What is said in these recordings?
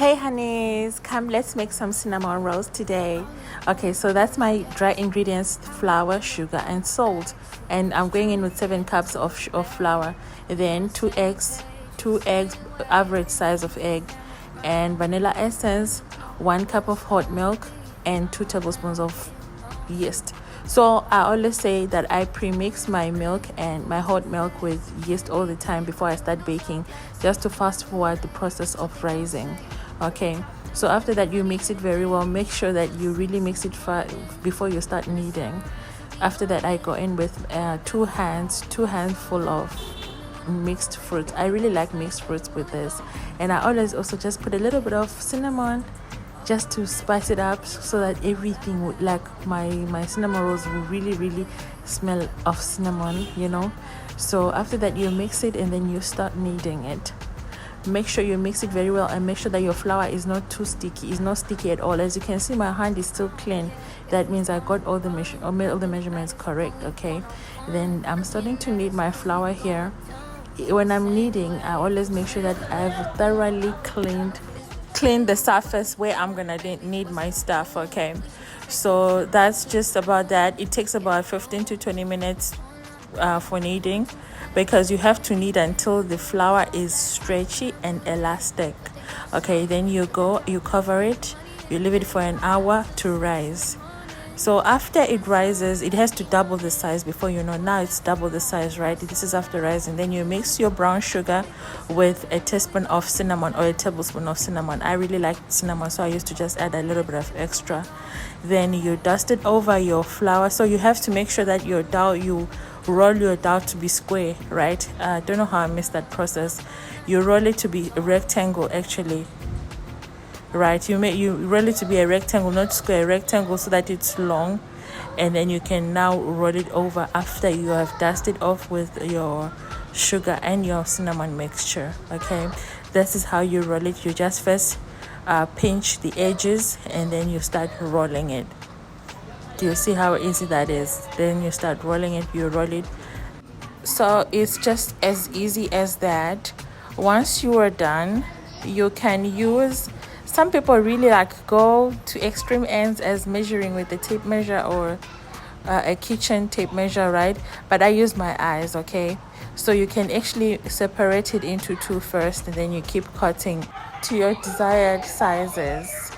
Hey honeys, come let's make some cinnamon rolls today. Okay, so that's my dry ingredients: flour, sugar, and salt. And I'm going in with 7 cups of flour, then 2 eggs, average size of egg, and vanilla essence, 1 cup of hot milk, and 2 tablespoons of yeast. So I always say that I pre-mix my milk and my hot milk with yeast all the time before I start baking, just to fast forward the process of rising. Okay, so after that you mix it very well. Make sure that you really mix it before you start kneading. After that I go in with 2 handful of mixed fruit. I really like mixed fruits with this, and I always also just put a little bit of cinnamon just to spice it up, so that everything would, like my cinnamon rolls will really smell of cinnamon. So after that you mix it and then you start kneading it. Make sure you mix it very well, and make sure that your flour is not too sticky. It's not sticky at all. As you can see, my hand is still clean. That means I got all the measurements correct. Okay, then I'm starting to knead my flour here. When I'm kneading, I always make sure that I've thoroughly clean the surface where I'm gonna knead my stuff. Okay, so that's just about that. It takes about 15 to 20 minutes for kneading, because you have to knead until the flour is stretchy and elastic. Okay, then you cover it, you leave it for an hour to rise. So after it rises, it has to double the size. Before now it's double the size, right? This is after rising. Then you mix your brown sugar with a teaspoon of cinnamon or a tablespoon of cinnamon. I really like cinnamon, so I used to just add a little bit of extra. Then you dust it over your flour. So you have to make sure that you roll your dough to be square, right? I don't know how I missed that process. You roll it to be a rectangle, actually, right? You roll it to be a rectangle, not square, rectangle, so that it's long, and then you can now roll it over after you have dusted off with your sugar and your cinnamon mixture. Okay, this is how you roll it. You just first pinch the edges, and then you start rolling it. Do you see how easy that is? Then you start rolling it, you roll it. So it's just as easy as that. Once you are done, you can use, some people really go to extreme ends as measuring with a tape measure or a kitchen tape measure, right? But I use my eyes. Okay, so you can actually separate it into 2 first, and then you keep cutting to your desired sizes.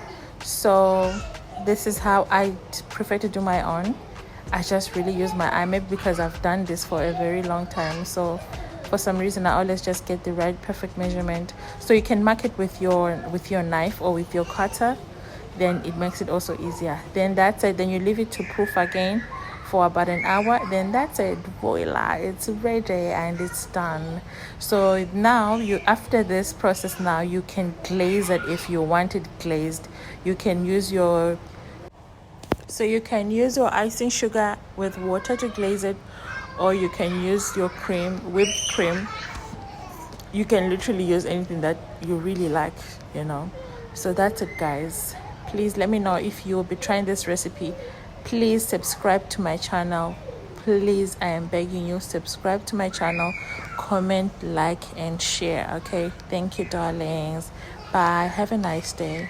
So this is how I prefer to do my own. I just really use my eye, maybe because I've done this for a very long time. So for some reason I always just get the right perfect measurement. So you can mark it with your knife or with your cutter. Then it makes it also easier. Then that's it. Then you leave it to proof again for about an hour. Then that's it. Voila, it's ready and it's done. So now after this process, now you can glaze it if you want it glazed. You can use your icing sugar with water to glaze it, or you can use your whipped cream. You can literally use anything that you really like. So that's it, guys. Please let me know if you'll be trying this recipe. Please subscribe to my channel. Please, I am begging you, subscribe to my channel, comment, like, and share. Okay, thank you, darlings. Bye, have a nice day.